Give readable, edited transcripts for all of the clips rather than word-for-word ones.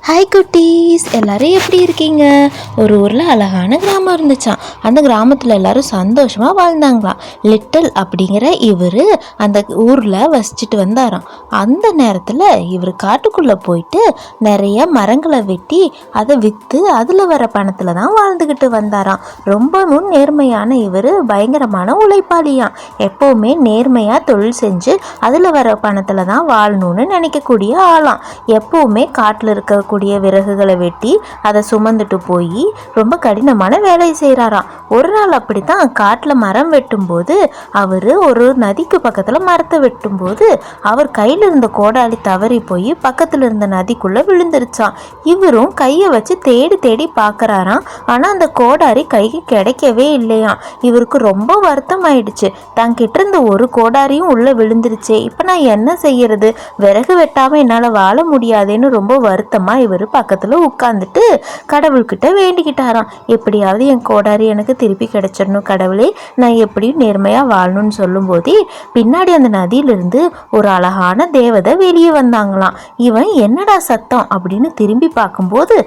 Hi குட்டீஸ், எல்லோரும் எப்படி இருக்கீங்க? ஒரு ஊரில் அழகான கிராமம் இருந்துச்சான். அந்த கிராமத்தில் எல்லாரும் சந்தோஷமாக வாழ்ந்தாங்களாம். லிட்டில் அப்படிங்கிற இவர் அந்த ஊரில் வசிச்சுட்டு வந்தாராம். அந்த நேரத்தில் இவர் காட்டுக்குள்ளே போயிட்டு நிறைய மரங்களை வெட்டி அதை விற்று அதில் வர பணத்தில் தான் வாழ்ந்துக்கிட்டு வந்தாராம். ரொம்பவும் நேர்மையான இவர் பயங்கரமான உழைப்பாளியாம். எப்போவுமே நேர்மையாக தொழில் செஞ்சு அதில் வர பணத்தில் தான் வாழணும்னு நினைக்கக்கூடிய ஆளாம். எப்போவுமே காட்டில் இருக்கக்கூடிய விறகுகளை வெட்டி அதை சுமந்துட்டு போய் ரொம்ப கடினமான வேலையை செய்கிறாராம். ஒரு நாள் அப்படித்தான் காட்டில் மரம் வெட்டும்போது அவர் ஒரு நதிக்கு பக்கத்தில் மரத்தை வெட்டும்போது அவர் கையில் இருந்த கோடாலி தவறி போய் பக்கத்தில் இருந்த நதிக்குள்ளே விழுந்துருச்சான். இவரும் கையை வச்சு தேடி தேடி பார்க்குறாராம். ஆனால் அந்த கோடாரி கைக்கு கிடைக்கவே இல்லையாம். இவருக்கு ரொம்ப வருத்தம் ஆயிடுச்சு. தங்கிட்ட இருந்த ஒரு கோடாரியும் உள்ளே விழுந்துருச்சே, இப்போ நான் என்ன செய்யறது? விறகு வெட்டாமல் என்னால் வாழ முடியாதேன்னு ரொம்ப வருத்தமாக இவர் பக்கத்தில் உட்காந்துட்டு கடவுள்கிட்ட வேண்டிக்கிட்டாராம். எப்படியாவது என் கோடாரி எனக்கு திருப்பி கிடைச்சிடணும் கடவுளே, நான் எப்படியும் நேர்மையாக வாழணும்னு சொல்லும் போதே பின்னாடி அந்த நதியிலிருந்து ஒரு அழகான தேவதை வெளியே வந்தாங்களாம். இவன் என்னடா சத்தம் அப்படின்னு திரும்பி பார்க்கும்போது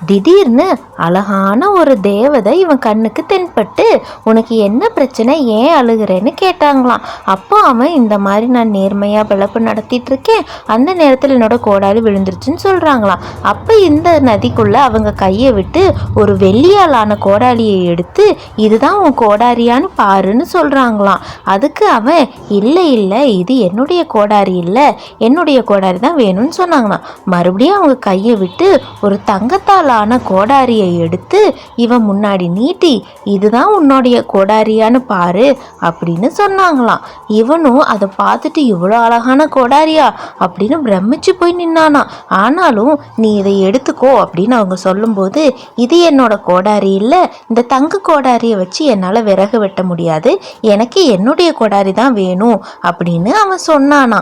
திடீர்னு அழகான ஒரு தேவதை இவன் கண்ணுக்கு தென்பட்டு, உனக்கு என்ன பிரச்சனை, ஏன் அழுகிறேன்னு கேட்டாங்களாம். அப்போ அவன் இந்த மாதிரி நான் நேர்மையாக பிழப்பு நடத்திட்டு இருக்கேன், அந்த நேரத்தில் என்னோட கோடாலி விழுந்துருச்சுன்னு சொல்கிறாங்களாம். அப்போ இந்த நதிக்குள்ளே அவங்க கையை விட்டு ஒரு வெள்ளியாலான கோடாலியை எடுத்து இதுதான் உன் கோடாரியான்னு பாருன்னு சொல்கிறாங்களாம். அதுக்கு அவன் இல்லை இல்லை, இது என்னுடைய கோடாரி இல்லை, என்னுடைய கோடாரி தான் வேணும்னு சொன்னாங்களாம். மறுபடியும் அவங்க கையை விட்டு ஒரு தங்கத்தால் கோடாரியை எடுத்து இவன் முன்னாடி நீட்டி இதுதான் உன்னுடைய கோடாரியான்னு பாரு அப்படின்னு சொன்னாங்களாம். இவனும் அதை பார்த்துட்டு இவ்வளோ அழகான கோடாரியா அப்படின்னு பிரமிச்சு போய் நின்னானா. ஆனாலும் நீ இதை எடுத்துக்கோ அப்படின்னு அவங்க சொல்லும்போது, இது என்னோட கோடாரி இல்லை, இந்த தங்க கோடாரியை வச்சு என்னால் விறகு வெட்ட முடியாது, எனக்கு என்னுடைய கோடாரி தான் வேணும் அப்படின்னு அவன் சொன்னானா.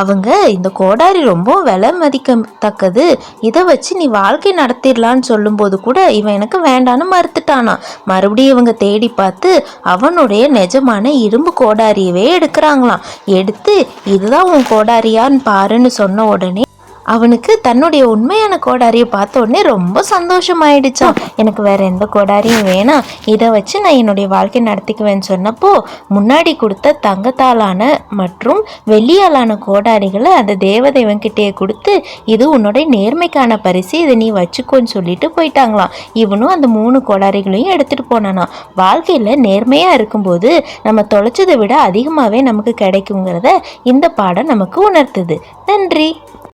அவங்க இந்த கோடாரி ரொம்ப விலை மதிக்கத்தக்கது, இதை வச்சு நீ வாழ்க்கை நடத்திடலான்னு சொல்லும்போது கூட இவன் எனக்கு வேண்டான்னு மறுத்துட்டானா. மறுபடியும் இவங்க தேடி பார்த்து அவனுடைய நிஜமான இரும்பு கோடாரியவே எடுக்கிறாங்களாம். எடுத்து இதுதான் உன் கோடாரியான்னு பாருன்னு சொன்ன உடனே அவனுக்கு தன்னுடைய உண்மையான கோடாரியை பார்த்த உடனே ரொம்ப சந்தோஷமாயிடுச்சான். எனக்கு வேற எந்த கோடாரியும் வேணாம், இதை வச்சு நான் என்னுடைய வாழ்க்கை நடத்திக்குவேன்னு சொன்னப்போ முன்னாடி கொடுத்த தங்கத்தாலான மற்றும் வெள்ளியாலான கோடாரிகளை அந்த தேவதை இவன்கிட்டயே கொடுத்து, இது உன்னுடைய நேர்மைக்கான பரிசு, இதை நீ வச்சுக்கோன்னு சொல்லிட்டு போயிட்டாங்களாம். இவனும் அந்த 3 கோடாரிகளையும் எடுத்துட்டு போனானா. வாழ்க்கையில் நேர்மையாக இருக்கும்போது நம்ம தொலைச்சதை விட அதிகமாகவே நமக்கு கிடைக்குங்கிறத இந்த பாடம் நமக்கு உணர்த்துது. நன்றி.